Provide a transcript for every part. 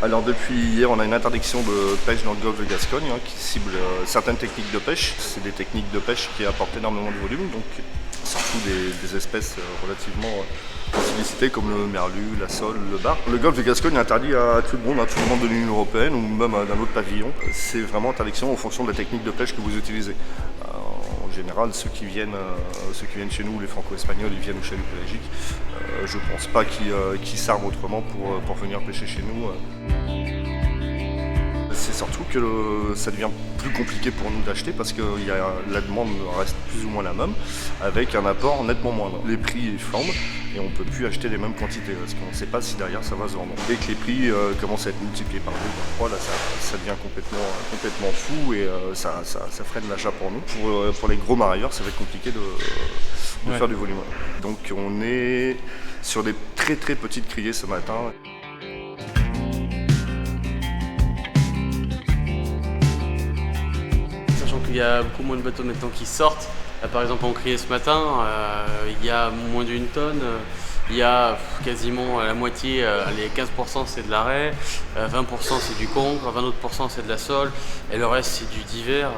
Alors depuis hier, on a une interdiction de pêche dans le golfe de Gascogne qui cible certaines techniques de pêche. C'est des techniques de pêche qui apportent énormément de volume, donc surtout des espèces relativement sollicitées comme le merlu, la sole, le bar. Le golfe de Gascogne est interdit à tout le monde de l'Union européenne ou même d'un autre pavillon. C'est vraiment interdiction en fonction de la technique de pêche que vous utilisez. En général, ceux qui viennent chez nous, les franco-espagnols, ils viennent au chalut pélagique. Je ne pense pas qu'ils s'arment autrement pour venir pêcher chez nous. C'est surtout que ça devient plus compliqué pour nous d'acheter parce que la demande reste plus ou moins la même, avec un apport nettement moindre. Les prix flambent et on ne peut plus acheter les mêmes quantités parce qu'on ne sait pas si derrière ça va se vendre. Dès que les prix commencent à être multipliés par 2, par 3, là, ça devient complètement fou et ça freine l'achat pour nous. Pour les gros marailleurs, ça va être compliqué de faire du volume. Donc on est sur des très très petites criées ce matin. Il y a beaucoup moins de bateaux maintenant qui sortent. Là, par exemple, en criée ce matin, il y a moins d'une tonne. Il y a quasiment la moitié, les 15% c'est de l'arrêt, 20% c'est du congre, 20 autres % c'est de la sole, et le reste c'est du divers.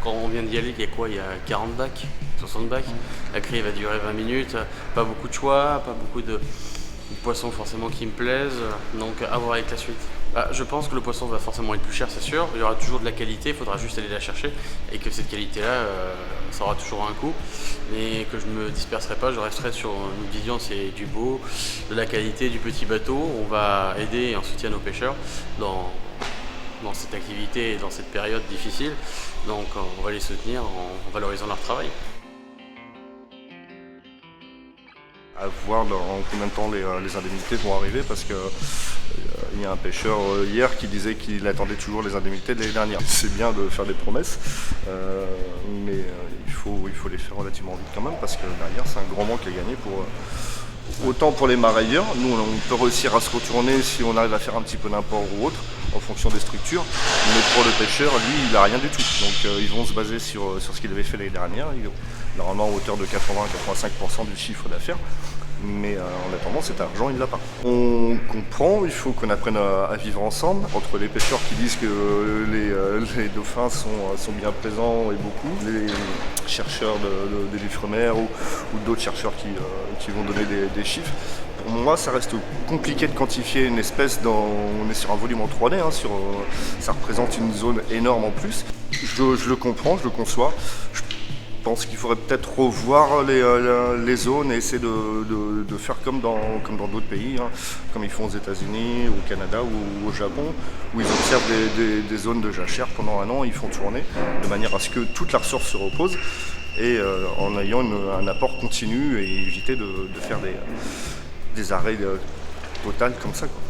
Quand on vient d'y aller, il y a quoi? Il y a 40 bacs, 60 bacs. La criée va durer 20 minutes, pas beaucoup de choix, pas beaucoup de poissons forcément qui me plaisent, donc à voir avec la suite. Je pense que le poisson va forcément être plus cher, c'est sûr. Il y aura toujours de la qualité, il faudra juste aller la chercher et que cette qualité-là, ça aura toujours un coût. Mais que je ne me disperserai pas, je resterai sur une vision, c'est du beau, de la qualité, du petit bateau. On va aider et en soutien nos pêcheurs dans cette activité et dans cette période difficile. Donc on va les soutenir en valorisant leur travail. À voir dans combien de temps les indemnités vont arriver parce que il y a un pêcheur hier qui disait qu'il attendait toujours les indemnités de l'année dernière. C'est bien de faire des promesses, mais il faut les faire relativement vite quand même parce que derrière c'est un grand manque à gagner autant pour les marailleurs. Nous on peut réussir à se retourner si on arrive à faire un petit peu d'import ou autre en fonction des structures, mais pour le pêcheur, lui, il n'a rien du tout. Donc ils vont se baser sur ce qu'il avait fait l'année dernière, normalement à hauteur de 80-85% du chiffre d'affaires. Mais en attendant, cet argent, il ne l'a pas. On comprend, il faut qu'on apprenne à vivre ensemble, entre les pêcheurs qui disent que les dauphins sont bien présents et beaucoup, les chercheurs des l'Ifremer ou d'autres chercheurs qui vont donner des chiffres. Pour moi, ça reste compliqué de quantifier une espèce on est sur un volume en 3D, ça représente une zone énorme en plus. Je le comprends, je le conçois. Je pense qu'il faudrait peut-être revoir les zones et essayer de faire comme dans d'autres pays, comme ils font aux États-Unis, au Canada ou au Japon, où ils observent des zones de jachère pendant un an, ils font tourner de manière à ce que toute la ressource se repose et en ayant un apport continu et éviter de faire des arrêts totaux comme ça, quoi.